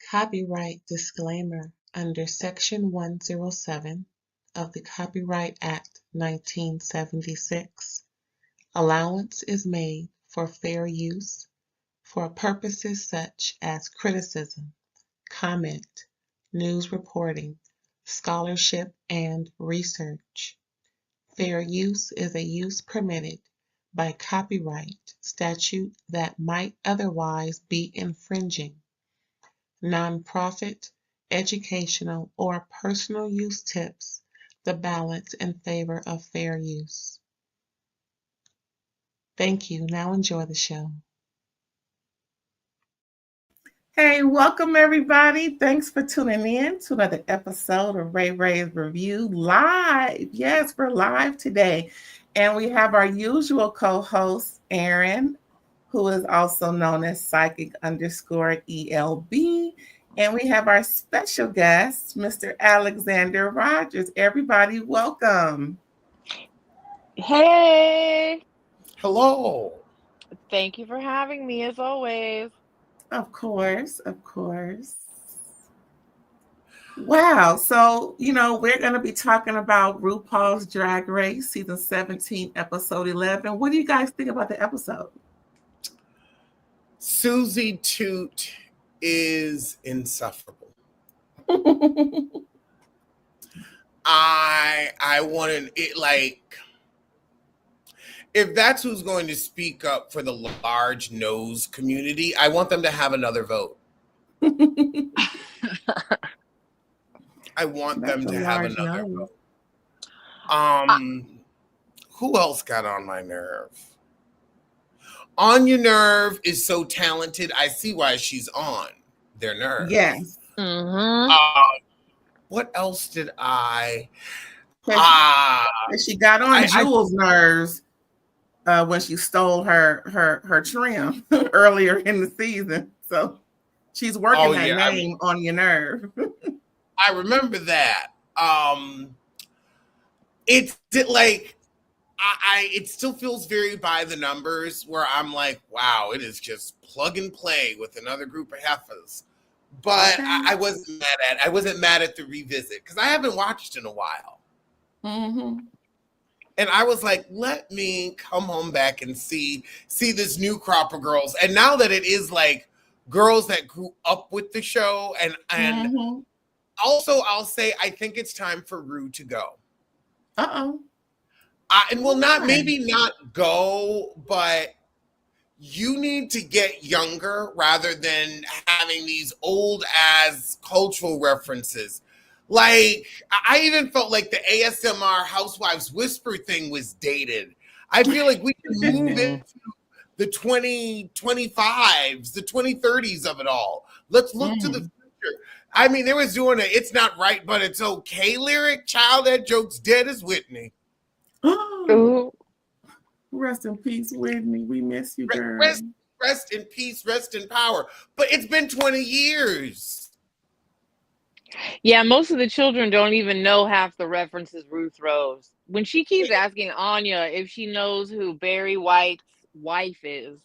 Copyright disclaimer under Section 107 of the Copyright Act 1976. Allowance is made for fair use for purposes such as criticism, comment, news reporting, scholarship, and research. Fair use is a use permitted by copyright statute that might otherwise be infringing. Nonprofit, educational, or personal use tips the balance in favor of fair use. Thank you. Now enjoy the show. Hey, welcome everybody. Thanks for tuning in to another episode of RAERAES Review live. Yes, we're live today. And we have our usual co-host, Aaron, who is also known as Psychic_ELB. And we have our special guest, Mr. Alexander Rogers. Everybody, welcome. Hey. Hello. Thank you for having me as always. Of course, of course. Wow. So, we're going to be talking about RuPaul's Drag Race, season 17, episode 11. What do you guys think about the episode? Susie Toot is insufferable. I wanted it, like, if that's who's going to speak up for the large nose community, I want them to have another vote. I want them to have another vote. Who else got on my nerve? On Your Nerve is so talented. I see why she's on their nerve. Yes. Mm-hmm. What else did I? She got on Jewel's nerves when she stole her trim earlier in the season. So she's working that name on your nerve. I remember that. It still feels very by the numbers, where I'm like, wow, it is just plug and play with another group of heifers. But I wasn't mad at the revisit because I haven't watched in a while. Mm-hmm. And I was like, let me come home back and see this new crop of girls. And now that it is like girls that grew up with the show, and mm-hmm. Also I'll say I think it's time for Rue to go. Uh-oh. And well, maybe not go, but you need to get younger rather than having these old as cultural references. Like, I even felt like the ASMR Housewives Whisper thing was dated. I feel like we can move into the 2025s, the 2030s of it all. Let's look to the future. I mean, they was doing It's Not Right, But It's Okay lyric. Child, that joke's dead as Whitney. Oh. Rest in peace, Whitney. We miss you, girl. Rest in peace, rest in power. But it's been 20 years. Yeah, most of the children don't even know half the references Ruth throws. When she keeps asking Anya if she knows who Barry White's wife is,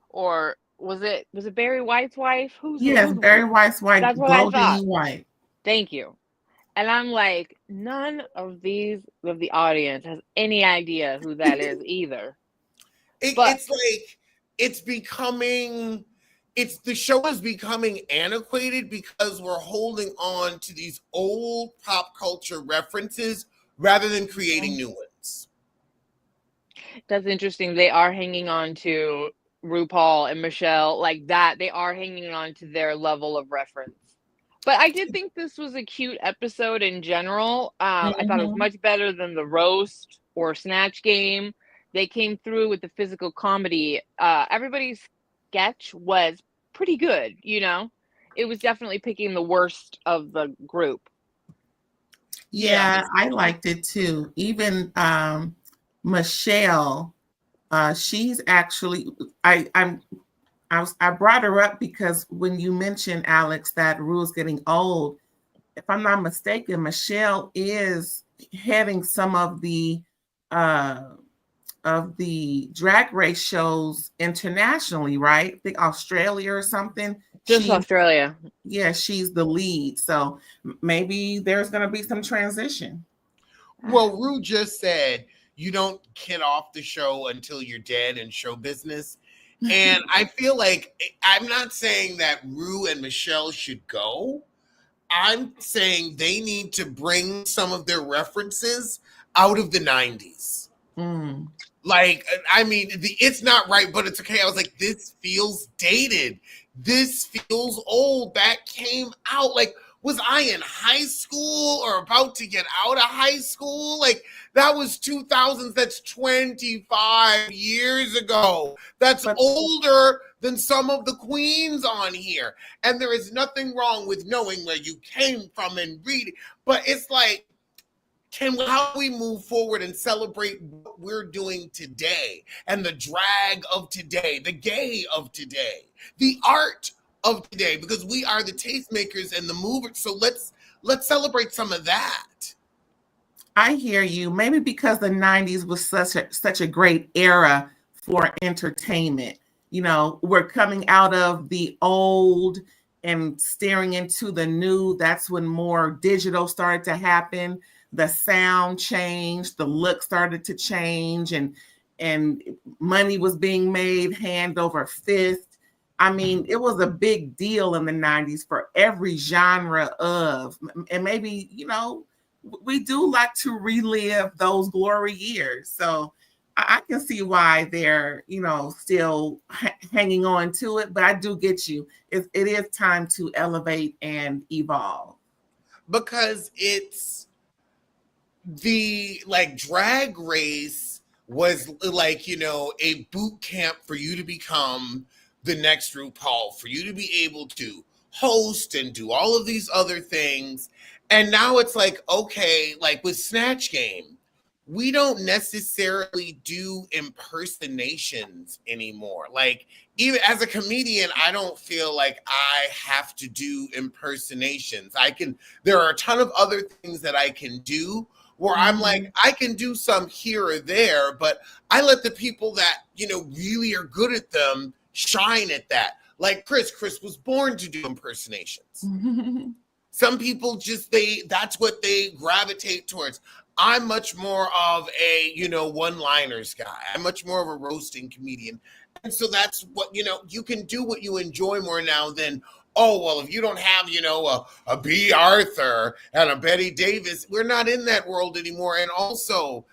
or was it Barry White's wife? Yes, Barry White's wife. That's what I thought. White. Thank you. And I'm like, none of the audience has any idea who that is either. It's like the show is becoming antiquated because we're holding on to these old pop culture references rather than creating new ones. That's interesting. They are hanging on to RuPaul and Michelle like that. They are hanging on to their level of reference. But I did think this was a cute episode in general. I thought it was much better than the roast or Snatch Game. They came through with the physical comedy. Everybody's sketch was pretty good, It was definitely picking the worst of the group. Yeah, I liked it too. Even Michelle, she's actually I brought her up because when you mentioned, Alex, that Rue's getting old, if I'm not mistaken, Michelle is heading some of the the Drag Race shows internationally, right? I think Australia or something. Just Australia. Yeah, she's the lead. So maybe there's going to be some transition. Well, Rue just said you don't get off the show until you're dead in show business. And I feel like I'm not saying that Rue and Michelle should go. I'm saying they need to bring some of their references out of the 90s. Mm. Like, I mean, it's not right, but it's okay. I was like, this feels dated. This feels old. That came out. Like, was I in high school or about to get out of high school? Like, that was 2000s. That's 25 years ago. That's older than some of the queens on here. And there is nothing wrong with knowing where you came from and reading. But it's like, how we move forward and celebrate what we're doing today and the drag of today, the gay of today, the art of today, because we are the tastemakers and the movers. So let's celebrate some of that. I hear you. Maybe because the 90s was such a great era for entertainment. You know, we're coming out of the old and staring into the new. That's when more digital started to happen. The sound changed, the look started to change, and money was being made hand over fist. I mean, it was a big deal in the 90s for every genre of, and maybe, you know, we do like to relive those glory years. So I can see why they're, you know, still hanging on to it. But I do get you. It is time to elevate and evolve. Because it's the like Drag Race was like, you know, a boot camp for you to become the next RuPaul, for you to be able to host and do all of these other things. And now it's like, okay, like with Snatch Game, we don't necessarily do impersonations anymore. Like, even as a comedian, I don't feel like I have to do impersonations. There are a ton of other things that I can do where I'm like, I can do some here or there, but I let the people that, you know, really are good at them shine at that. Like Chris was born to do impersonations. Some people just, that's what they gravitate towards. I'm much more of a, you know, one-liners guy. I'm much more of a roasting comedian. And so that's what, you know, you can do what you enjoy more now than, oh, well, if you don't have, you know, a B. Arthur and a Betty Davis, we're not in that world anymore. And also,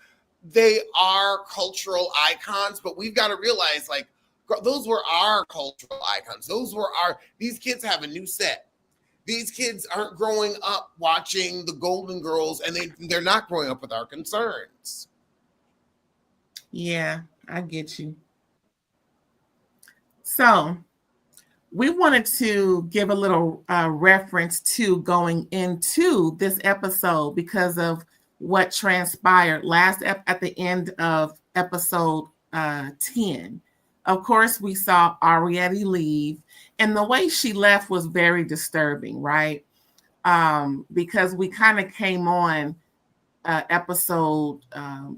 they are cultural icons, but we've got to realize, like, those were our cultural icons. These kids have a new set. These kids aren't growing up watching the Golden Girls, and they're not growing up with our concerns. Yeah, I get you. So we wanted to give a little reference to going into this episode because of what transpired at the end of episode 10. Of course, we saw Ariete leave, and the way she left was very disturbing, right? Because we kind of came on episode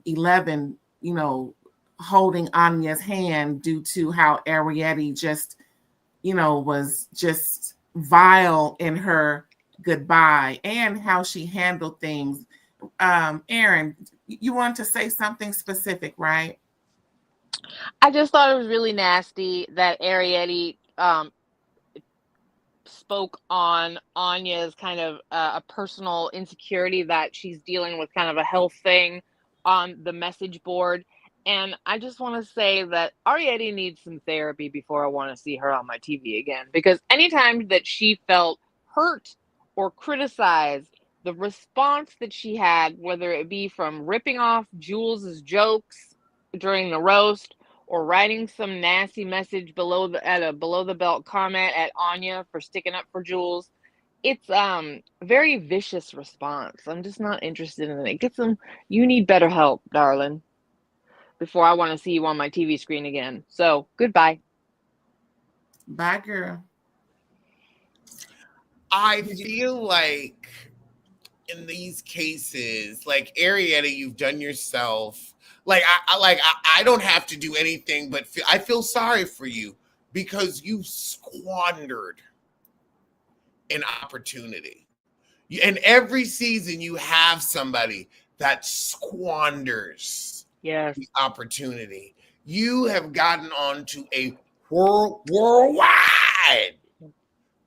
11, you know, holding Anya's hand due to how Ariete just, you know, was just vile in her goodbye and how she handled things. Erin, you wanted to say something specific, right? I just thought it was really nasty that Ariete spoke on Anya's kind of a personal insecurity that she's dealing with, kind of a health thing on the message board. And I just want to say that Ariete needs some therapy before I want to see her on my TV again. Because anytime that she felt hurt or criticized, the response that she had, whether it be from ripping off Jules's jokes during the roast or writing some nasty message below the belt comment at Anya for sticking up for Jules, it's very vicious response. I'm just not interested in it. You need better help, darling, before I want to see you on my TV screen again. So goodbye. Bye, girl. I feel like in these cases, like Arietta, you've done yourself. Like I don't have to do anything, but I feel sorry for you because you squandered an opportunity. And every season you have somebody that squanders Yes. the opportunity. You have gotten onto a worldwide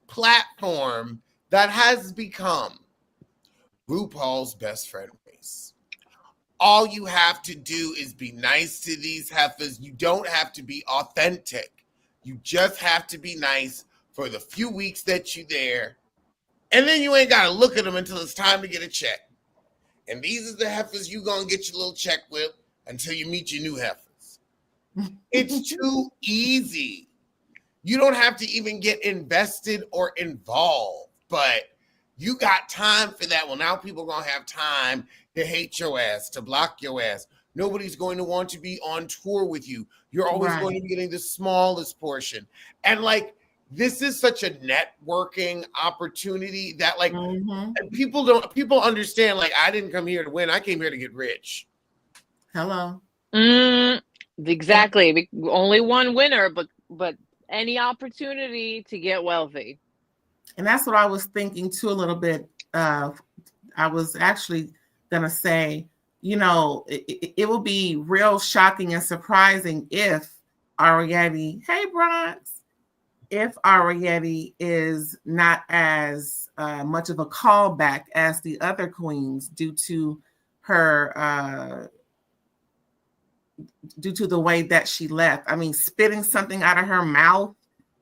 platform that has become RuPaul's best friend race. All you have to do is be nice to these heifers. You don't have to be authentic. You just have to be nice for the few weeks that you're there. And then you ain't got to look at them until it's time to get a check. And these are the heifers you going to get your little check with until you meet your new heifers. It's too easy. You don't have to even get invested or involved, but you got time for that. Well, now people are going to have time to hate your ass, to block your ass. Nobody's going to want to be on tour with you. You're always going to be getting the smallest portion. And like, this is such a networking opportunity that like people understand, like, I didn't come here to win. I came here to get rich. Hello. Exactly. Only one winner, but any opportunity to get wealthy. And that's what I was thinking too a little bit. I was actually going to say, you know, it will be real shocking and surprising if Ariette, hey Bronx, if Ariette is not as much of a callback as the other queens due to her, due to the way that she left. I mean, spitting something out of her mouth.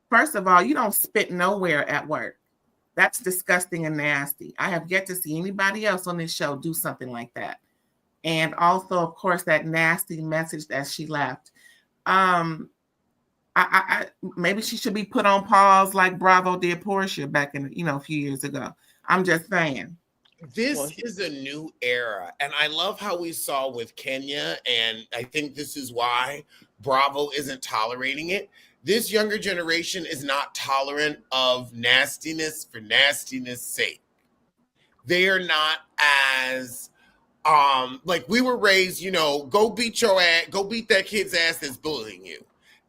First of all, you don't spit nowhere at work. That's disgusting and nasty. I have yet to see anybody else on this show do something like that. And also, of course, that nasty message that she left. I maybe she should be put on pause like Bravo did Portia back in, a few years ago. I'm just saying. This is a new era, and I love how we saw with Kenya, and I think this is why Bravo isn't tolerating it. This younger generation is not tolerant of nastiness for nastiness' sake. They are not as like we were raised, go beat your ass, go beat that kid's ass that's bullying you.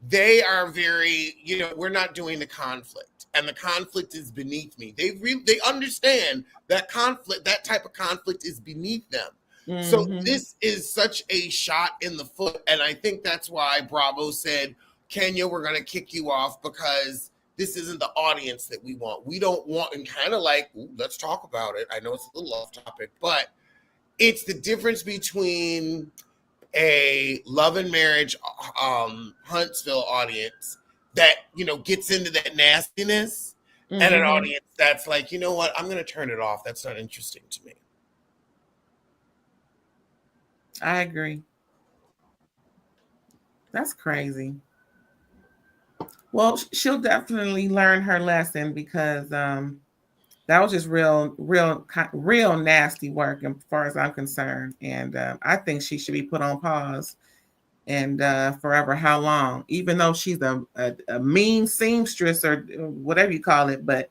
They are very, we're not doing the conflict, and the conflict is beneath me. They understand that conflict, that type of conflict is beneath them. So this is such a shot in the foot, and I think that's why Bravo said, Kenya, we're going to kick you off because this isn't the audience that we want. We don't want, and kind of like, let's talk about it. I know it's a little off topic, but it's the difference between a Love and Marriage Huntsville audience that, gets into that nastiness and an audience that's like, you know what, I'm going to turn it off. That's not interesting to me. I agree. That's crazy. Well, she'll definitely learn her lesson because that was just real nasty work as far as I'm concerned. And I think she should be put on pause and forever. How long? Even though she's a mean seamstress or whatever you call it. But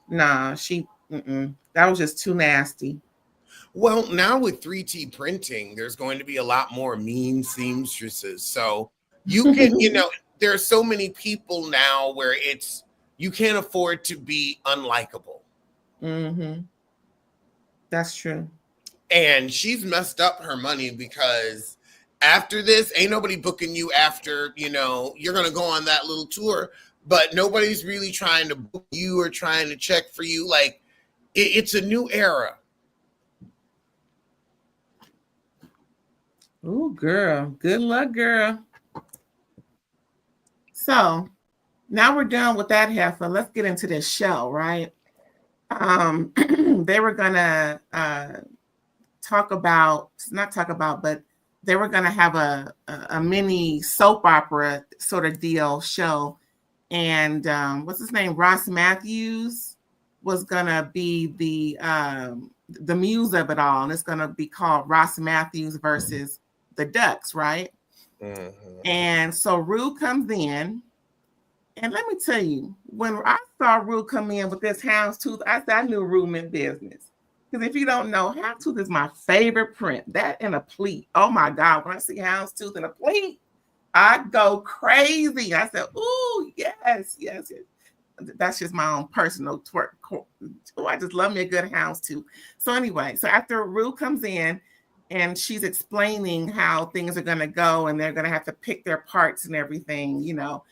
nah, that was just too nasty. Well, now with 3T printing, there's going to be a lot more mean seamstresses. So you can, there are so many people now where you can't afford to be unlikable. That's true. And she's messed up her money because after this, ain't nobody booking you after, you're going to go on that little tour, but nobody's really trying to book you or trying to check for you. Like, it's a new era. Oh, girl. Good luck, girl. So now we're done with that heifer. Let's get into this show, right? They were going to but they were going to have a mini soap opera sort of deal show. And what's his name? Ross Matthews was going to be the muse of it all. And it's going to be called Ross Matthews versus the Ducks, right? And so Rue comes in. And let me tell you, when I saw Rue come in with this houndstooth, I said, I knew Rue meant business. Because if you don't know, Houndstooth is my favorite print. That and a pleat. Oh my God. When I see Houndstooth in a pleat, I go crazy. I said, ooh, yes, yes, yes. That's just my own personal twerk. Oh, I just love me a good Houndstooth. So anyway, so after Rue comes in and she's explaining how things are going to go and they're going to have to pick their parts and everything, you know,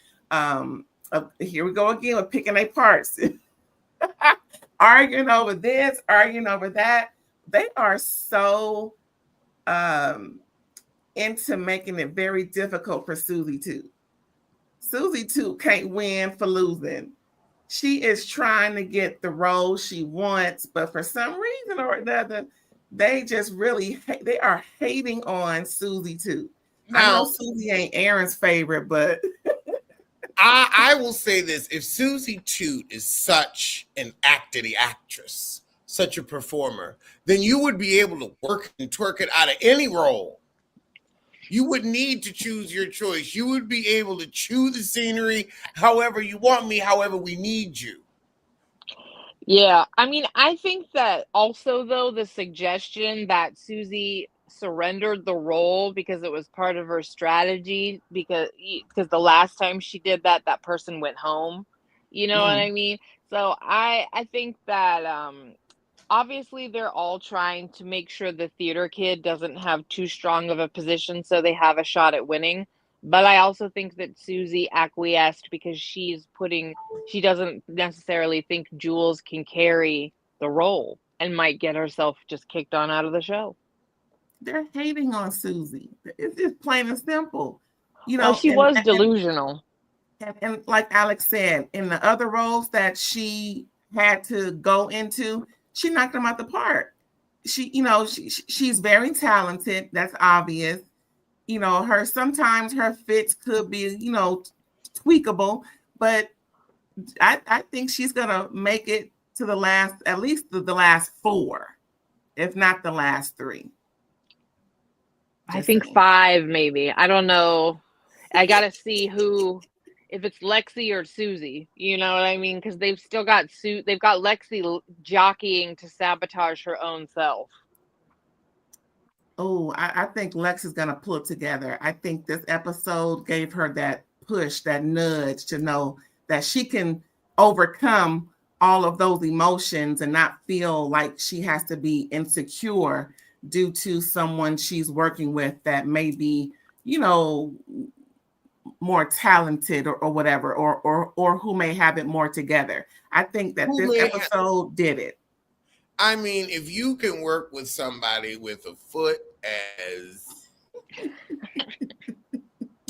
here we go again with picking their parts. Arguing over this, arguing over that. They are so into making it very difficult for Susie too. Susie too can't win for losing. She is trying to get the role she wants, but for some reason or another, they just really they are hating on Susie too. I know Susie ain't Aaron's favorite, but I will say this: if Susie Toot is such an actress, such a performer, then you would be able to work and twerk it out of any role. You would need to choose your choice. You would be able to chew the scenery however you want me, however we need you. Yeah, I mean, I think that also, though, the suggestion that Susie surrendered the role because it was part of her strategy, because the last time she did that, that person went home. You know what I mean? So I think that obviously they're all trying to make sure the theater kid doesn't have too strong of a position so they have a shot at winning. But I also think that Susie acquiesced because she doesn't necessarily think Jules can carry the role and might get herself just kicked on out of the show. They're hating on Susie. It's just plain and simple. You know, well, she was delusional. And like Alex said, in the other roles that she had to go into, she knocked them out the park. She's very talented. That's obvious. You know, sometimes her fits could be, tweakable, but I think she's gonna make it to at least the last 4, if not the last 3. I think 5, maybe. I don't know. I gotta see if it's Lexi or Susie. You know what I mean? Because they've still got they've got Lexi jockeying to sabotage her own self. Oh, I think Lex is going to pull it together. I think this episode gave her that push, that nudge to know that she can overcome all of those emotions and not feel like she has to be insecure due to someone she's working with that may be, more talented or whatever, or who may have it more together. I think that this episode did it. I mean, if you can work with somebody with a foot as,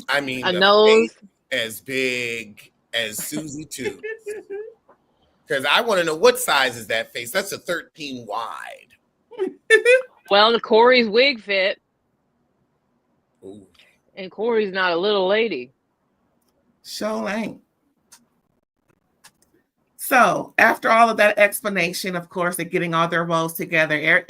I mean, a nose as big as Susie Toot, because I want to know what size is that face. That's a 13 wide. Well, the Corey's wig fit. Ooh. And Corey's not a little lady. Sure ain't. So after all of that explanation, of course, they're getting all their roles together.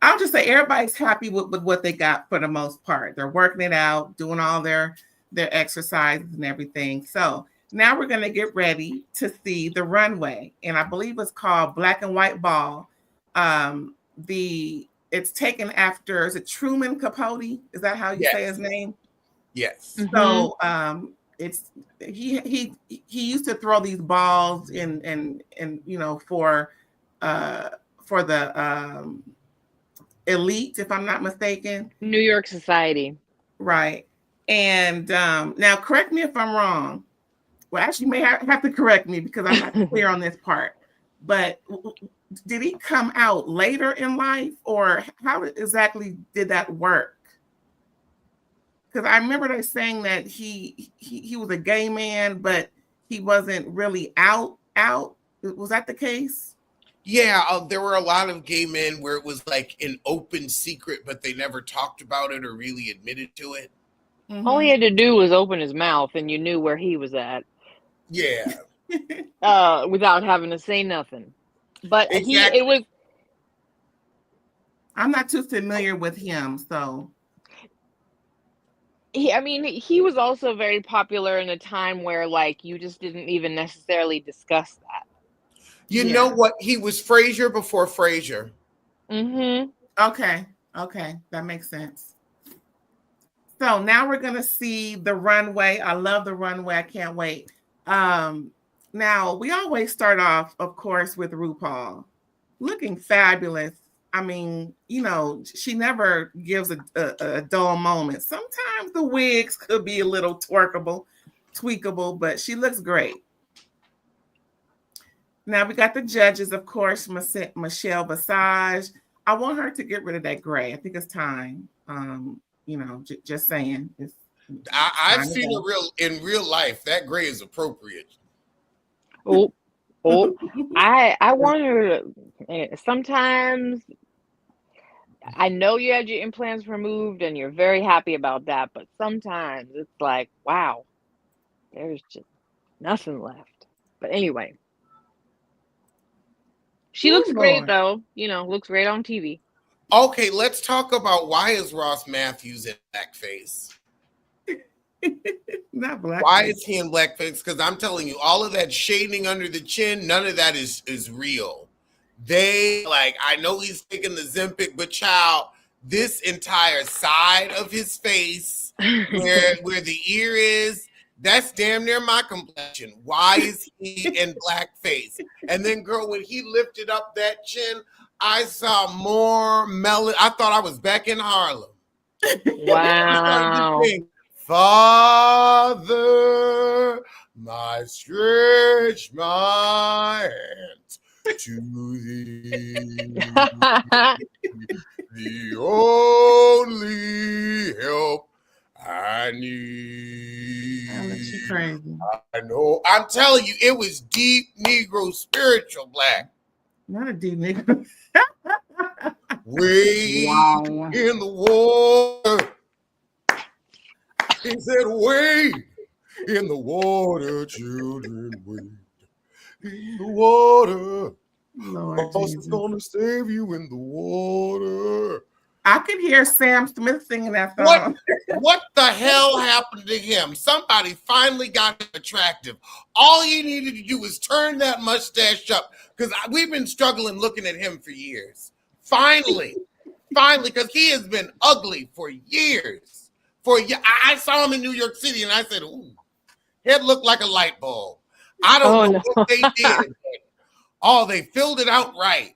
I'll just say everybody's happy with what they got for the most part. They're working it out, doing all their exercises and everything. So now we're going to get ready to see the runway. And I believe it's called Black and White Ball. It's taken after, is it Truman Capote? Is that how you say his name? Yes. Mm-hmm. So it's he used to throw these balls and for the elite, if I'm not mistaken. New York Society. Right. And now correct me if I'm wrong. Well, actually, you may have to correct me because I'm not clear on this part. But did he come out later in life, or how exactly did that work? Because I remember they saying that he was a gay man, but he wasn't really out. Was that the case? Yeah, there were a lot of gay men where it was like an open secret, but they never talked about it or really admitted to it. Mm-hmm. All he had to do was open his mouth, and you knew where he was at. Yeah. Without having to say nothing. But exactly. I'm not too familiar with him, so. He was also very popular in a time where, like, you just didn't even necessarily discuss that. You know what? He was Frasier before Frasier. Mm-hmm. Okay, that makes sense. So now we're gonna see the runway. I love the runway. I can't wait. Now we always start off, of course, with RuPaul looking fabulous. I mean, you know, she never gives a dull moment. Sometimes the wigs could be a little tweakable, but she looks great. Now we got the judges, of course, Michelle Visage. I want her to get rid of that gray. I think it's time. You know, just saying. I've seen it in real life. That gray is appropriate. Oh, I wonder. Sometimes I know you had your implants removed and you're very happy about that, but sometimes it's like, wow, there's just nothing left. But anyway, she looks great though. You know, looks great on TV. Okay, let's talk about why is Ross Matthews in blackface? Not blackface. Why is he in blackface? Because I'm telling you, all of that shading under the chin, none of that is real. I know he's taking the Zempic, but child, this entire side of his face, where the ear is, that's damn near my complexion. Why is he in blackface? And then, girl, when he lifted up that chin, I saw more melon. I thought I was back in Harlem. Wow. Father, my stretch my hands to thee, the only help I need. She crazy. I know. I'm telling you, it was deep Negro spiritual black. Not a deep Negro. Way in the water. He said, wade in the water, children, wade in the water. Lord Jesus gonna save you in the water. I could hear Sam Smith singing that song. What the hell happened to him? Somebody finally got him attractive. All you needed to do was turn that mustache up, because we've been struggling looking at him for years. Finally, because he has been ugly for years. I saw him in New York City and I said, ooh, head looked like a light bulb. I don't know what they did. They filled it out right.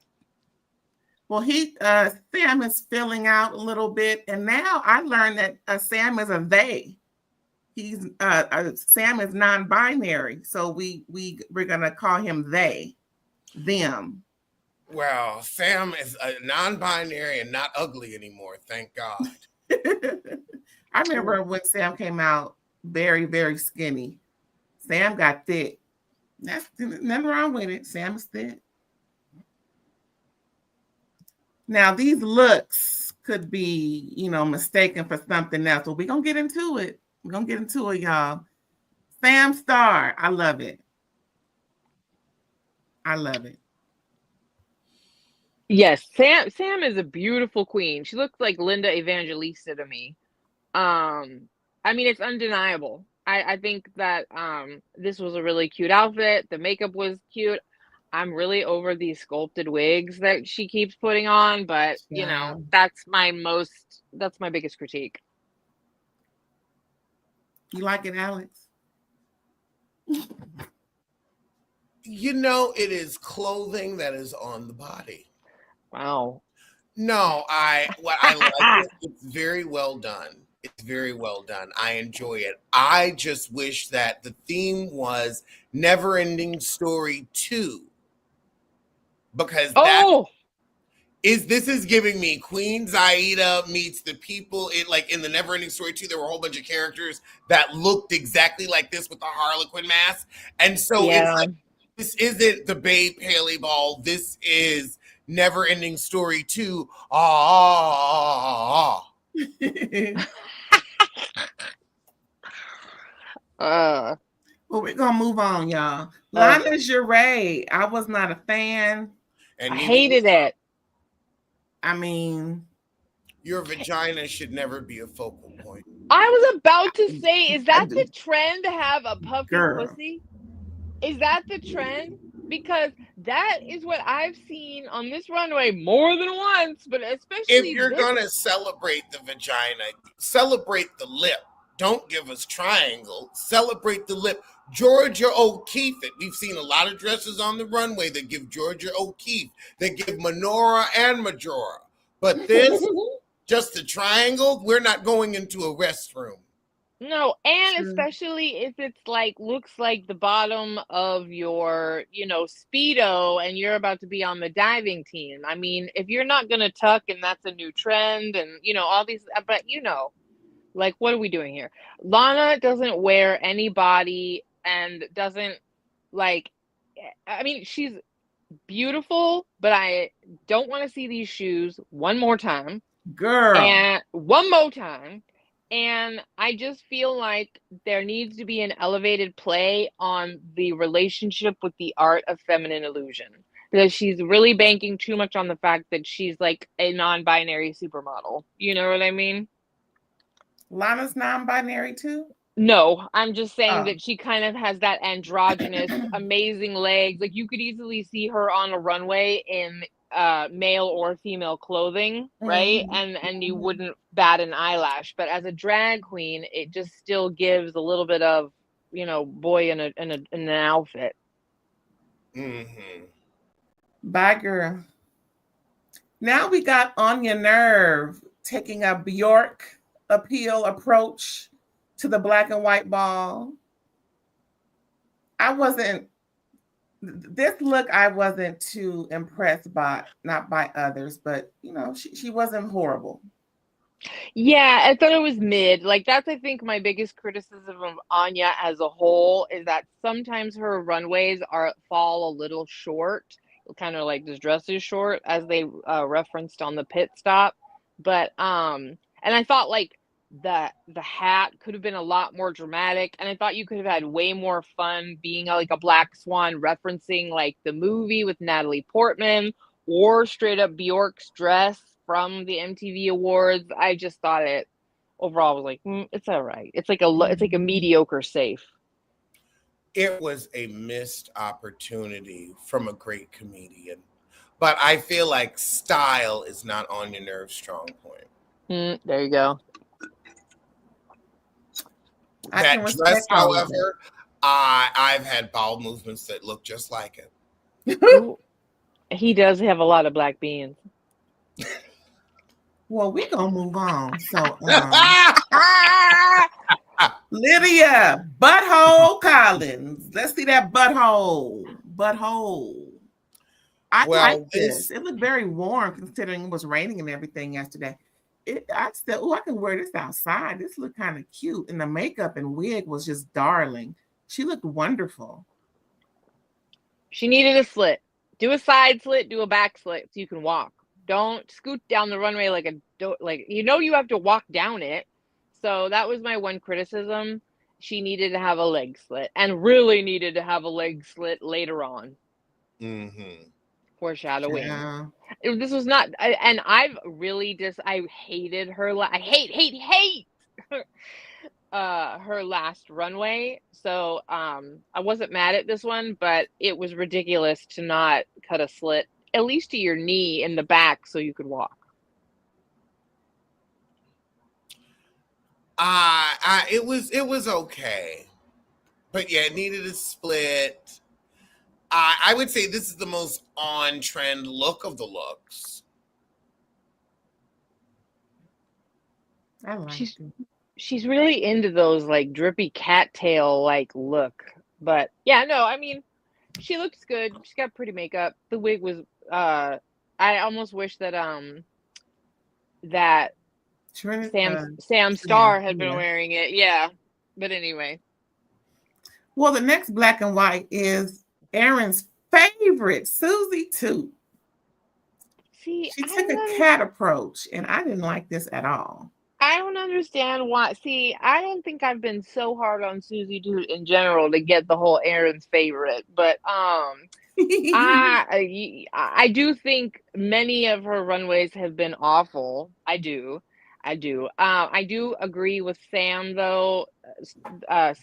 Well, Sam is filling out a little bit, and now I learned that Sam is a they. Sam is non-binary, so we're gonna call him they, them. Well, Sam is non-binary and not ugly anymore. Thank God. I remember when Sam came out very, very skinny. Sam got thick. That's nothing wrong with it. Sam is thick. Now, these looks could be, mistaken for something else. But we're going to get into it. We're going to get into it, y'all. Sam Star. I love it. I love it. Yes, Sam is a beautiful queen. She looks like Linda Evangelista to me. I mean, it's undeniable. I think that this was a really cute outfit. The makeup was cute. I'm really over these sculpted wigs that she keeps putting on, but that's my biggest critique. You like it, Alex? It is clothing that is on the body. Wow. No, I like it. It's very well done. It's very well done. I enjoy it. I just wish that the theme was Never Ending Story 2. Because this is giving me Queen Zaida meets the people in the Never Ending Story 2. There were a whole bunch of characters that looked exactly like this with the Harlequin mask. And so it's like, this isn't the Babe Paley Ball. This is Never Ending Story 2. Well, we're gonna move on, y'all. Lana Jarrett. I was not a fan. And I hated it. I mean, your vagina should never be a focal point. I was about to say, is that the trend to have a puffy pussy? Is that the trend? because that is what I've seen on this runway more than once, but If especially you're this. gonna celebrate the vagina, celebrate the lip. Don't give us triangle. Celebrate the lip. Georgia O'Keeffe it. We've seen a lot of dresses on the runway that give Georgia O'Keeffe, that give Menorah and Majora. But this, just the triangle, we're not going into a restroom. No, and True. especially if it's like looks like the bottom of your, Speedo and you're about to be on the diving team. I mean, if you're not gonna tuck and that's a new trend and all these, but like, what are we doing here? Lana doesn't wear any body and doesn't like, I mean, she's beautiful, but I don't want to see these shoes one more time. Girl. And one more time. And I just feel like there needs to be an elevated play on the relationship with the art of feminine illusion. Because she's really banking too much on the fact that she's like a non-binary supermodel. You know what I mean? Lana's non-binary too? No, I'm just saying Oh. that she kind of has that androgynous, amazing legs. Like, you could easily see her on a runway in male or female clothing, right? And you wouldn't bat an eyelash. But as a drag queen, it just still gives a little bit of, boy in an outfit. Mm-hmm. Bye, girl. Now we got Anya Nerve taking a Bjork appeal approach to the black and white ball. This look I wasn't too impressed by, not by others, but she wasn't horrible. Yeah, I thought it was mid. Like, that's, I think, my biggest criticism of Anya as a whole is that sometimes her runways fall a little short, kind of like this dress is short, as they referenced on the pit stop. But and I thought like the hat could have been a lot more dramatic, and I thought you could have had way more fun being like a black swan, referencing like the movie with Natalie Portman, or straight up Bjork's dress from the MTV Awards. I just thought it overall was like, it's all right. It's like a mediocre safe. It was a missed opportunity from a great comedian, but I feel like style is not Anya Nerve's strong point. There you go. That dress, however, I've had bowel movements that look just like it. He does have a lot of black beans. Well, we're going to move on. So, Lydia, Butthole Collins. Let's see that butthole. Butthole. I like this. It looked very warm considering it was raining and everything yesterday. I can wear this outside. This looked kind of cute. And the makeup and wig was just darling. She looked wonderful. She needed a slit. Do a side slit, do a back slit so you can walk. Don't scoot down the runway you have to walk down it. So that was my one criticism. She needed to have a leg slit, and really needed to have a leg slit later on. Mm-hmm. Foreshadowing. Yeah. This was not, and I hated her. I hate her last runway. So I wasn't mad at this one, but it was ridiculous to not cut a slit at least to your knee in the back so you could walk. It was okay, but yeah, it needed a split. I would say this is the most on-trend look of the looks. I like it. She's really into those like drippy cattail like look. But yeah, no, I mean, she looks good. She's got pretty makeup. The wig was I almost wish that Sam Starr had been wearing it. Yeah. But anyway. Well, the next black and white is Erin's favorite, Susie Toot. See, she took a cat approach, and I didn't like this at all. I don't understand why. See, I don't think I've been so hard on Susie Toot in general to get the whole Erin's favorite, but I do think many of her runways have been awful. I do. I do. I do agree with Sam though,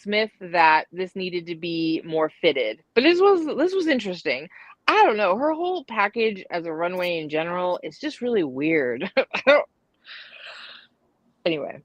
Smith, that this needed to be more fitted. But this was interesting. I don't know. Her whole package as a runway in general is just really weird. Anyway.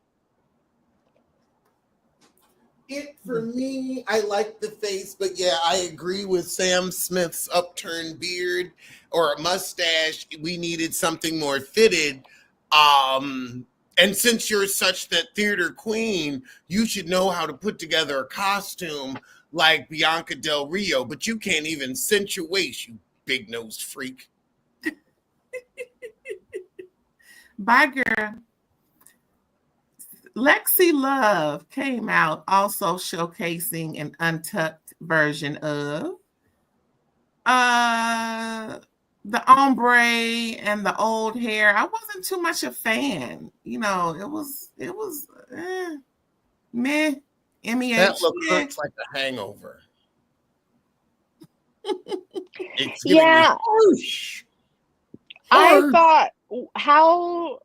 For me, I like the face, but yeah, I agree with Sam Smith's upturned beard or mustache. We needed something more fitted. And since you're such that theater queen, you should know how to put together a costume like Bianca Del Rio, but you can't even cinch your waist, you big-nosed freak. Bye, girl. Lexi Love came out also showcasing an untucked version of the ombre and the old hair. I wasn't too much a fan. You know, it was meh. MEH. That look meh. looks like a hangover. It's Yeah. harsh. I thought how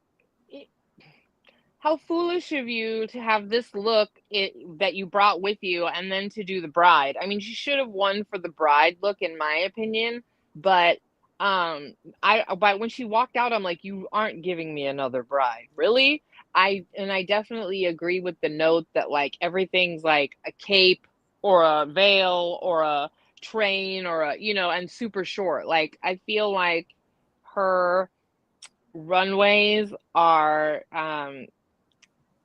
foolish of you to have this look that you brought with you and then to do the bride. I mean, she should have won for the bride look, in my opinion. But but when she walked out, I'm like, you aren't giving me another bride, really? I definitely agree with the note that like everything's like a cape or a veil or a train or a, and super short. Like I feel like her runways are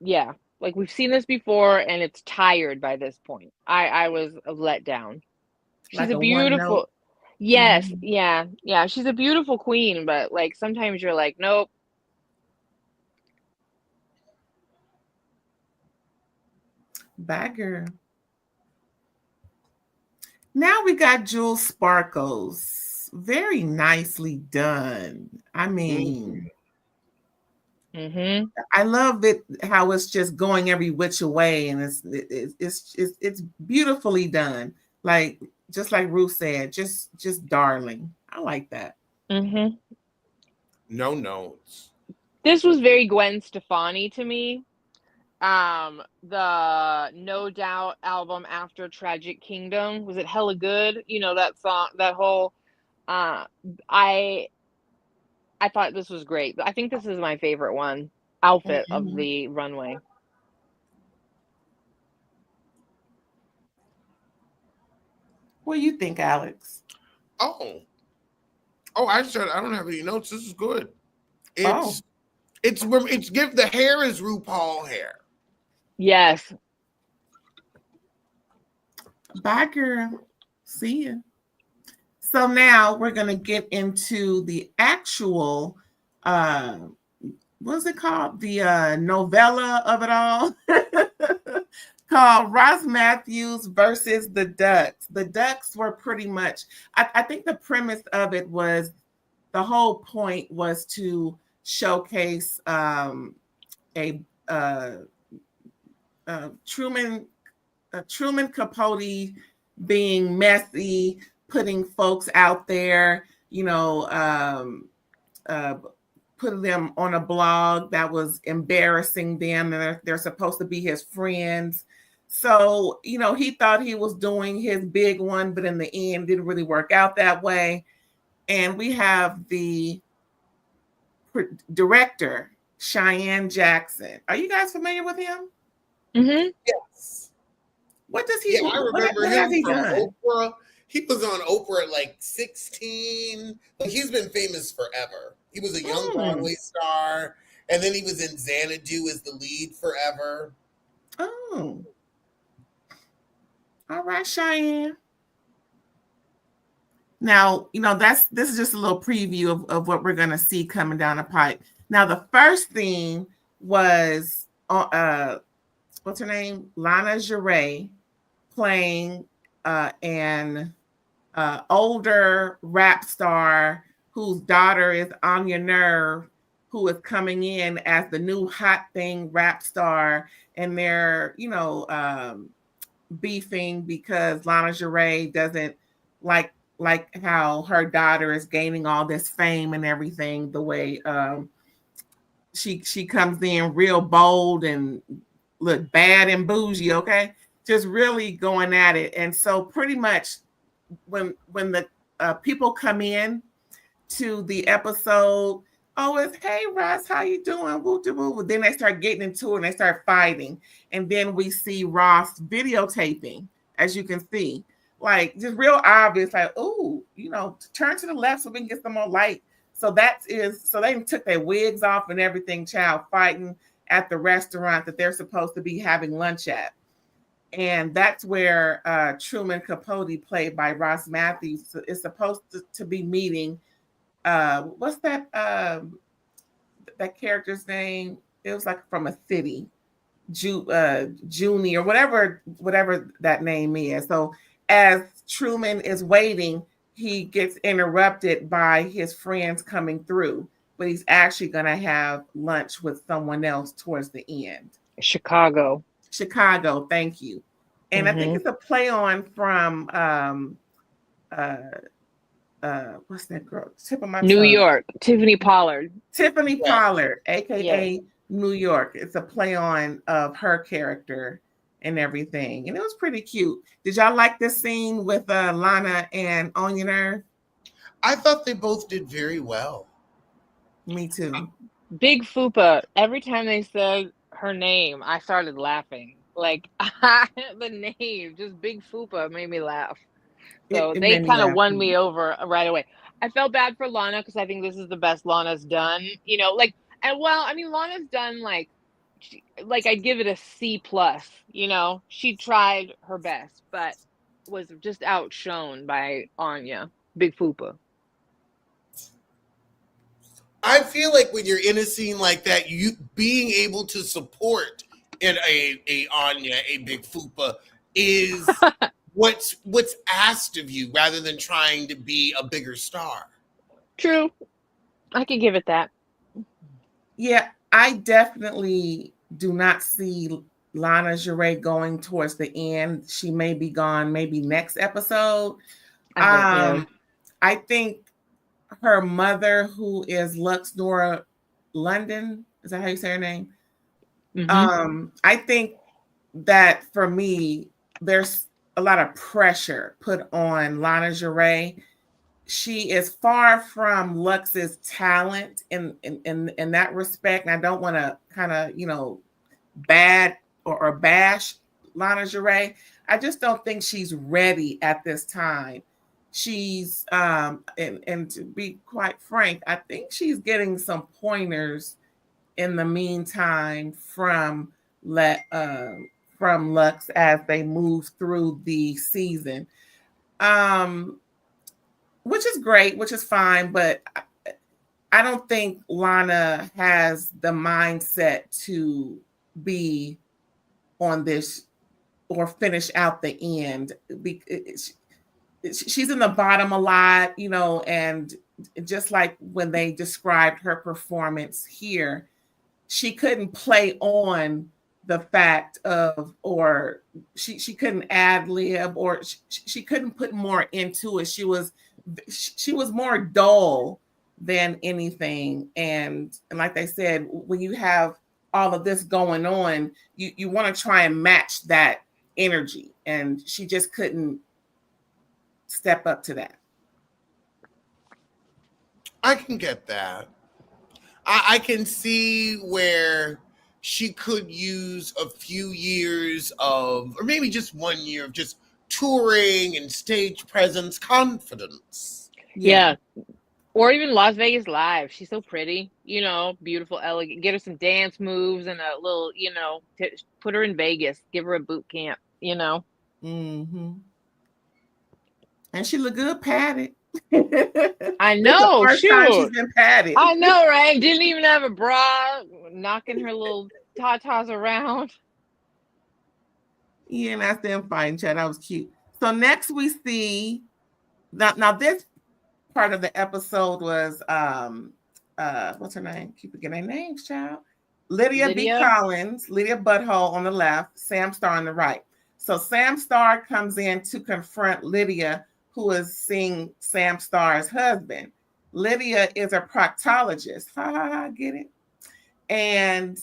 yeah, like we've seen this before and it's tired by this point. I was let down. She's Like a a one beautiful note. Yes, yeah, she's a beautiful queen, but like sometimes you're like, nope. Bye, girl. Now we got Jewel Sparkles. Very nicely done. I mean, I love it how it's just going every which way, and it's beautifully done. Like just like Ruth said, just darling. I like that. No notes. This was very Gwen Stefani to me. The No Doubt album after Tragic Kingdom, was it Hella Good? You know that song, that whole I thought this was great. I think this is my favorite outfit of the runway. What do you think, Alex? Oh, I don't have any notes. This is good. It's give the hair is RuPaul hair. Yes. Bye, girl. See ya. So now we're gonna get into the actual what's it called? The novella of it all. Called Ross Matthews versus the Ducks. The Ducks were pretty much, I think the premise of it was, the whole point was to showcase Truman Capote being messy, putting folks out there, putting them on a blog that was embarrassing them, and they're supposed to be his friends. So, he thought he was doing his big one, but in the end, didn't really work out that way. And we have the director, Cheyenne Jackson. Are you guys familiar with him? Yes. What does he? Yeah, I remember what him has he from done? Oprah. He was on Oprah at like 16. Like he's been famous forever. He was a young Broadway star, and then he was in Xanadu as the lead forever. Oh, all right, Cheyenne. Now, this is just a little preview of what we're going to see coming down the pipe. Now, the first thing was, what's her name? Lana Geray playing an older rap star whose daughter is on your nerve, who is coming in as the new hot thing rap star. And they're, beefing because Lana Geray doesn't like how her daughter is gaining all this fame and everything the way she comes in real bold and look bad and bougie, okay? Just really going at it. And so pretty much when the people come in to the episode, oh, it's hey Russ, how you doing? Woo woo. Then they start getting into it and they start fighting. And then we see Ross videotaping, as you can see. Like just real obvious, like, oh, turn to the left so we can get some more light. So so they took their wigs off and everything, child, fighting at the restaurant that they're supposed to be having lunch at. And that's where Truman Capote, played by Ross Matthews, is supposed to be meeting. What's that character's name? It was like from a city, Junie or whatever that name is. So as Truman is waiting, he gets interrupted by his friends coming through, but he's actually going to have lunch with someone else towards the end. Chicago, thank you. And I think it's a play on from what's that girl? Tip of my New tongue. York, Tiffany Pollard, aka New York. It's a play on of her character and everything, and it was pretty cute. Did y'all like this scene with Lana and Onion? I thought they both did very well. Me too. Big Fupa. Every time they said her name, I started laughing. Like the name, just Big Fupa, made me laugh. So they kind of won me over right away. I felt bad for Lana because I think this is the best Lana's done. Lana's done like I'd give it a C+. She tried her best, but was just outshone by Anya, Big Fupa. I feel like when you're in a scene like that, you being able to support a Anya, a Big Fupa, is what's asked of you rather than trying to be a bigger star. True. I could give it that. Yeah, I definitely do not see Lana Jarrett going towards the end. She may be gone maybe next episode. I think her mother, who is Lux Nora London, is that how you say her name? I think that for me, there's a lot of pressure put on Lana Jarrett. She is far from Lux's talent in that respect. And I don't want to kind of, bad or bash Lana Jarrett. I just don't think she's ready at this time. She's and to be quite frank, I think she's getting some pointers in the meantime from Lux as they move through the season, which is great, which is fine, but I don't think Lana has the mindset to be on this or finish out the end. She's in the bottom a lot, and just like when they described her performance here, she couldn't play on the fact of, or she couldn't ad lib, or she couldn't put more into it. She was more dull than anything. And like they said, when you have all of this going on, you want to try and match that energy. And she just couldn't step up to that. I can get that. I can see where she could use a few years of, or maybe just 1 year of just touring and stage presence, confidence. Yeah. Or even Las Vegas Live. She's so pretty, beautiful, elegant. Get her some dance moves and a little, put her in Vegas. Give her a boot camp, Mm-hmm. And she looked good padded. I know. First time she's been padded. I know, right? Didn't even have a bra, knocking her little tatas around. Yeah, and that's them fighting, Chad. That was cute. So next we see now this part of the episode was what's her name? Keep forgetting her names, child. Lydia B. Collins, Lydia Butthole on the left, Sam Starr on the right. So Sam Starr comes in to confront Lydia, who is seeing Sam Starr's husband. Lydia is a proctologist. Ha ha ha, get it? And,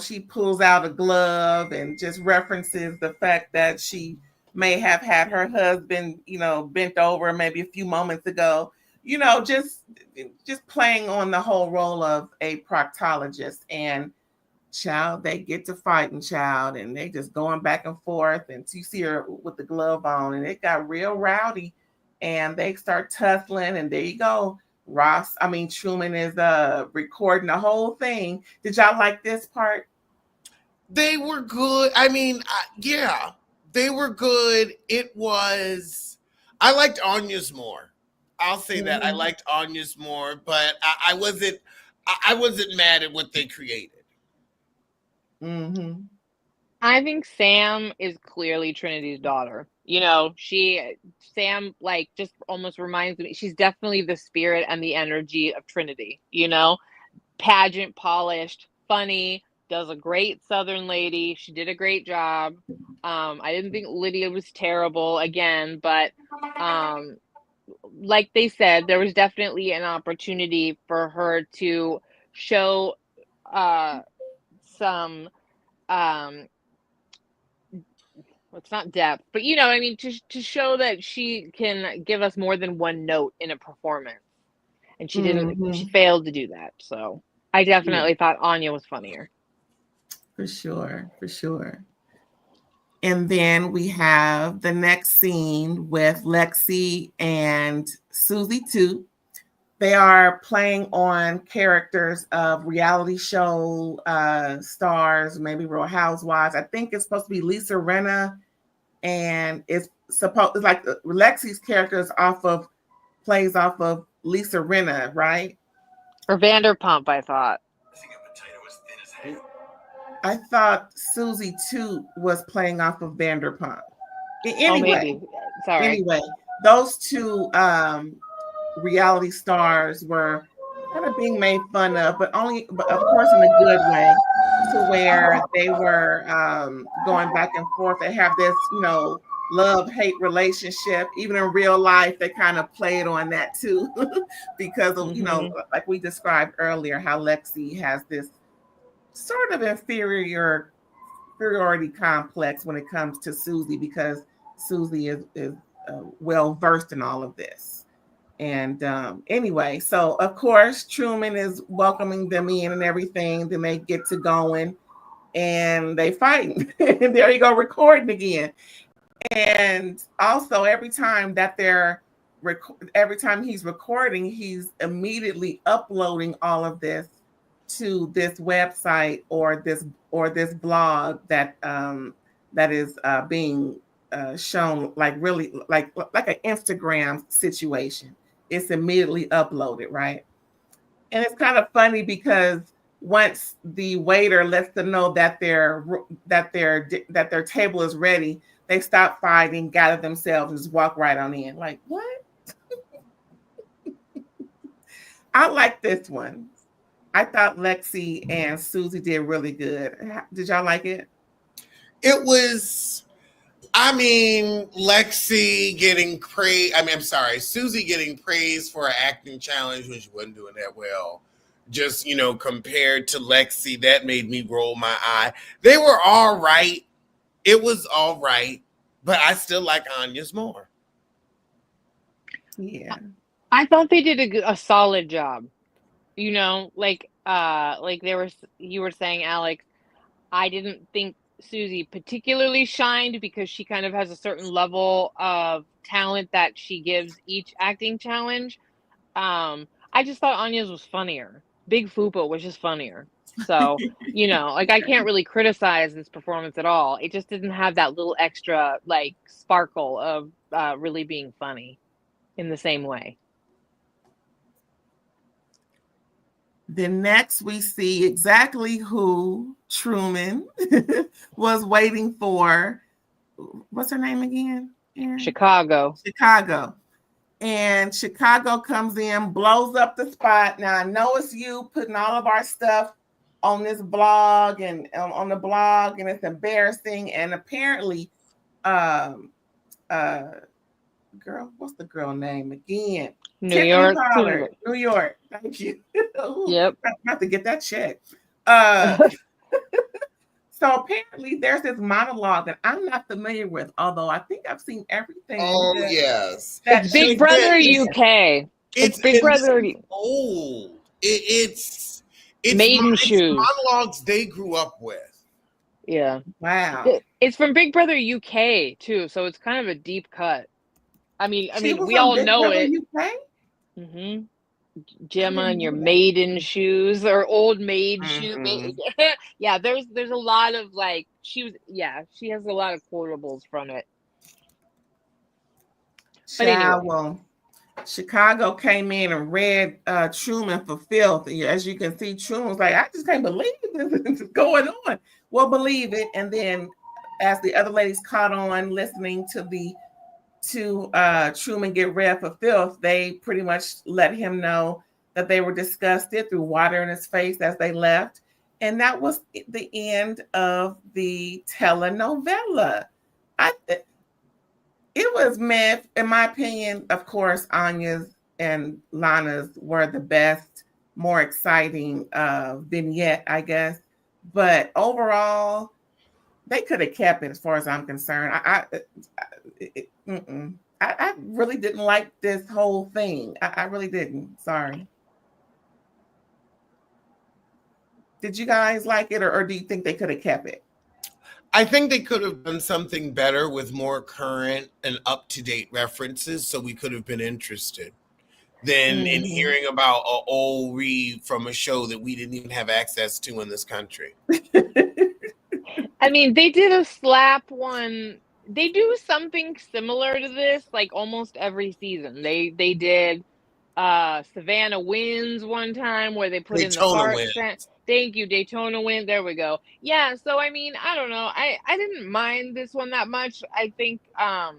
she pulls out a glove and just references the fact that she may have had her husband, bent over maybe a few moments ago, just playing on the whole role of a proctologist. And child, they get to fighting, child, and they just going back and forth. And you see her with the glove on, and it got real rowdy. And they start tussling, and there you go. Truman is recording the whole thing. Did y'all like this part? They were good. Yeah, they were good. I liked Anya's more. I'll say that I liked Anya's more, but I wasn't mad at what they created. Mm-hmm. I think Sam is clearly Trinity's daughter. Sam just almost reminds me, she's definitely the spirit and the energy of Trinity, pageant, polished, funny, does a great Southern lady. She did a great job. I didn't think Lydia was terrible again, but like they said, there was definitely an opportunity for her to show some it's not depth, but to show that she can give us more than one note in a performance, and she didn't. She failed to do that. So I definitely thought Anya was funnier. For sure. And then we have the next scene with Lexi and Susie too. They are playing on characters of reality show stars, maybe Real Housewives. I think it's supposed to be Lisa Rinna, and it's like Lexi's character plays off of Lisa Rinna, right? Or Vanderpump, I thought. I thought Susie too was playing off of Vanderpump. Maybe. Sorry. Anyway, those two reality stars were kind of being made fun of, but of course in a good way, to where they were going back and forth. They have this, love-hate relationship. Even in real life, they kind of played on that too, because of, like we described earlier, how Lexi has this sort of inferiority complex when it comes to Susie, because Susie is well versed in all of this. And anyway, so of course Truman is welcoming them in and everything. Then they get to going and they fighting. And there you go, recording again. And also every time he's recording, he's immediately uploading all of this to this website or this blog that is being shown, like really like an Instagram situation. It's immediately uploaded, right? And it's kind of funny because once the waiter lets them know that their table is ready, they stop fighting, gather themselves, and just walk right on in. Like, what? I like this one. I thought Lexi and Susie did really good. Did y'all like it? It was, Lexi getting praise. Susie getting praised for an acting challenge when she wasn't doing that well. Just, compared to Lexi, that made me roll my eye. They were all right. It was all right, but I still like Anya's more. Yeah. I thought they did a solid job. Like you were saying, Alex, I didn't think Susie particularly shined because she kind of has a certain level of talent that she gives each acting challenge. I just thought Anya's was funnier. Big Fupa was just funnier. So, I can't really criticize this performance at all. It just didn't have that little extra sparkle of really being funny in the same way. Then next we see exactly who Truman was waiting for. What's her name again? Chicago. And Chicago comes in, blows up the spot. Now I know it's you putting all of our stuff on this blog and on the blog, and it's embarrassing. And apparently, girl, what's the girl name again? New York. New York. Thank you. Yep. I have to get that checked. Uh, so apparently there's this monologue that I'm not familiar with, although I think I've seen everything Oh yes, It's that and Big she Brother again, did. UK. It's it's Big and this Brother is old. Maiden It's Shoes. monologues they grew up with. Yeah. Wow. It's from Big Brother UK too, so it's kind of a deep cut. I She mean, was we on all Big know Brother it. UK? hmm I Gemma didn't and your know that. maiden shoes or old maid shoe. Mhm. Yeah, there's a lot of like she has a lot of quotables from it. But Child, anyway, well, Chicago came in and read Truman for filth. As you can see, Truman was like, I just can't believe this is going on. Well, believe it. And then as the other ladies caught on listening to Truman get read for filth, they pretty much let him know that they were disgusted, threw water in his face as they left. And that was the end of the telenovela. I It was myth, in my opinion. Of course, Anya's and Lana's were the best, more exciting vignette, I guess. But overall, they could have kept it, as far as I'm concerned. I really didn't like this whole thing. I really didn't. Sorry. Did you guys like it, or do you think they could have kept it? I think they could have done something better with more current and up to date references, so we could have been interested than in Mhm. hearing about a old read from a show that we didn't even have access to in this country. I mean, they did a slap one. They do something similar to this like almost every season. They did Savannah Wins one time where they put in the Daytona fart win. sound. Thank you, Daytona Win. There we go. Yeah, so I mean, I don't know. I didn't mind this one that much. I think I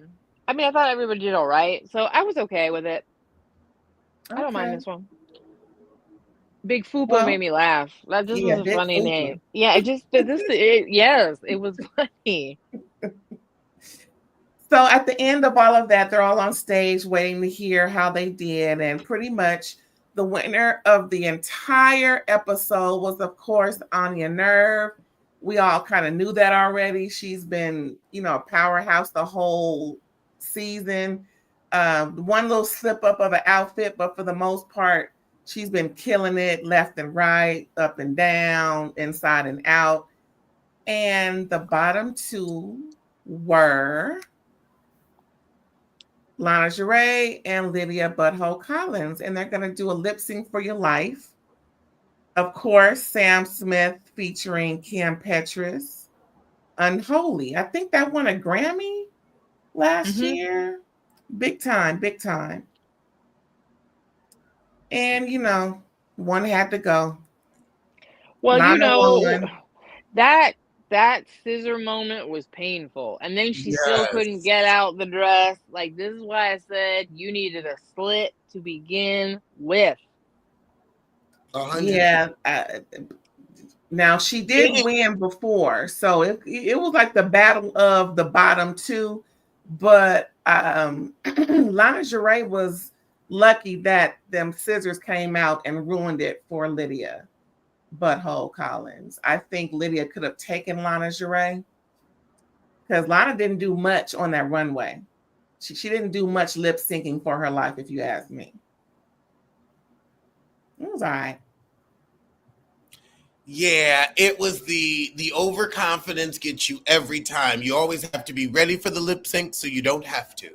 mean, I thought everybody did all right. So I was okay with it. I don't mind Okay. this one. Big Fupa made Well, me laugh. That just yeah, was a Big funny name. Fupa. Yeah, yes, it was funny. So at the end of all of that, they're all on stage waiting to hear how they did. And pretty much the winner of the entire episode was, of course, Anya Nerve. We all kind of knew that already. She's been, a powerhouse the whole season. One little slip up of an outfit, but for the most part, she's been killing it left and right, up and down, inside and out. And the bottom two were Lingerie and Lydia Butthole Collins, and they're going to do a lip sync for your life. Of course, Sam Smith featuring Kim Petras, Unholy. I think that won a Grammy last hmm year. Big time, big time. And, one had to go. Well, Lana won. that that scissor moment was painful. And then she still couldn't Yes. get out the dress. Like this is why I said you needed a slit to begin with. 100. Yeah. Now, she did win before. So it was like the battle of the bottom two. But Lingerie was lucky that them scissors came out and ruined it for Lydia Butthole Collins. I think Lydia could have taken Lingerie because Lana didn't do much on that runway. She didn't do much lip syncing for her life, if you ask me. It was all right. Yeah, it was the overconfidence gets you every time. You always have to be ready for the lip sync so you don't have to.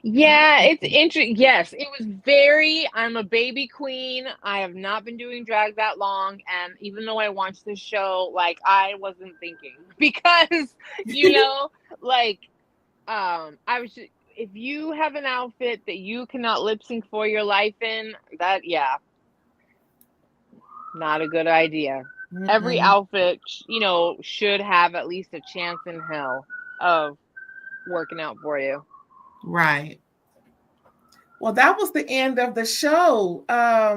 Yeah, it's interesting. Yes, it was very. I'm a baby queen. I have not been doing drag that long, and even though I watched this show, like I wasn't thinking because like I was. If you have an outfit that you cannot lip sync for your life in, not a good idea. Every Mm-mm. outfit, should have at least a chance in hell of working out for you. Right. Well, that was the end of the show.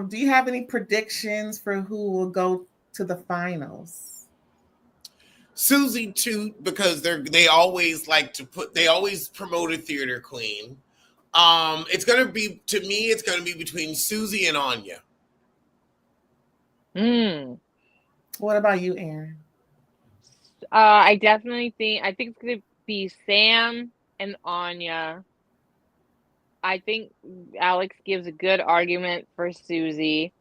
Do you have any predictions for who will go to the finals? Susie too, because they always like to they always promote a theater queen. It's gonna be between Susie and Anya. Hmm. What about you, Aaron? I definitely think it's gonna be Sam and Anya. I think Alex gives a good argument for Susie.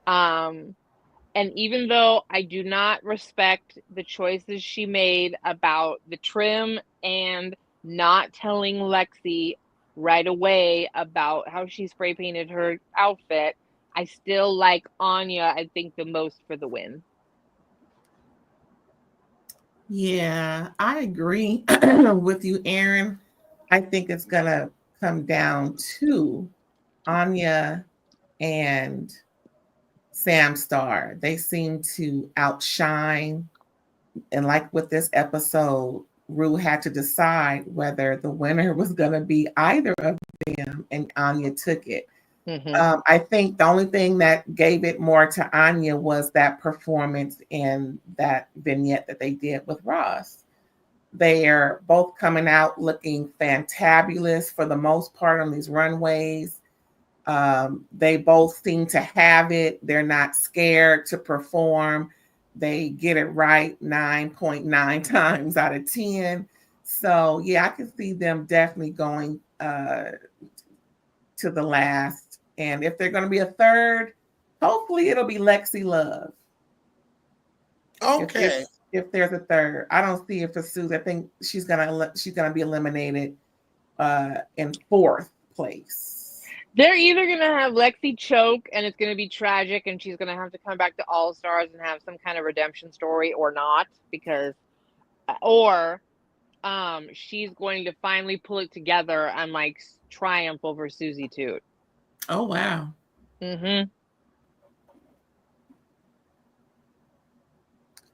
And even though I do not respect the choices she made about the trim and not telling Lexi right away about how she spray painted her outfit, I still like Anya, I think, the most for the win. Yeah, I agree with you, Aaron. I think it's going to come down to Anya and Sam Star. They seem to outshine. And like with this episode, Rue had to decide whether the winner was going to be either of them, and Anya took it. I think the only thing that gave it more to Anya was that performance in that vignette that they did with Ross. They are both coming out looking fantabulous for the most part on these runways. They both seem to have it. They're not scared to perform. They get it right 9.9 times out of 10. So, yeah, I can see them definitely going to the last. And if they're going to be a third, hopefully it'll be Lexi Love. Okay. If there's a third, I don't see it for Susie. I think she's gonna be eliminated in fourth place. They're either gonna have Lexi choke and it's gonna be tragic, and she's gonna have to come back to All Stars and have some kind of redemption story, or not, or she's going to finally pull it together and like triumph over Susie Toot. Oh wow.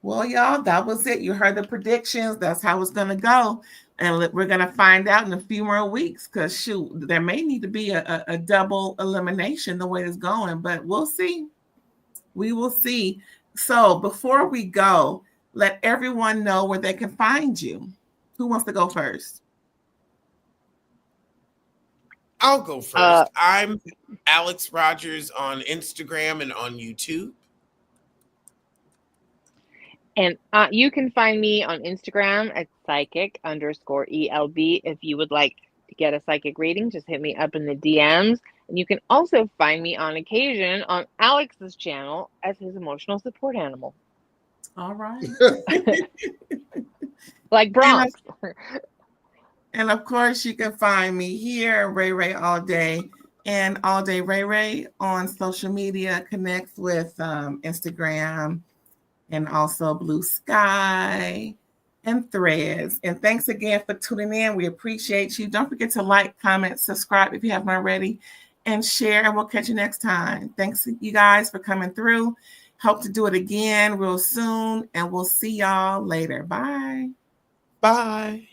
Well, y'all, that was it. You heard the predictions. That's how it's going to go. And we're going to find out in a few more weeks, because shoot, there may need to be a double elimination the way it's going, but we'll see. We will see. So before we go, let everyone know where they can find you. Who wants to go first? I'll go first. I'm Alex Rogers on Instagram and on YouTube. And you can find me on Instagram at psychic_ELB. If you would like to get a psychic reading, just hit me up in the DMs. And you can also find me on occasion on Alex's channel as his emotional support animal. All right. Like Bronx. And of course, you can find me here, Ray Ray All Day, and All Day Ray Ray on social media. Connects with Instagram and also Blue Sky and Threads. And thanks again for tuning in. We appreciate you. Don't forget to like, comment, subscribe if you haven't already, and share. And we'll catch you next time. Thanks, you guys, for coming through. Hope to do it again real soon. And we'll see y'all later. Bye. Bye.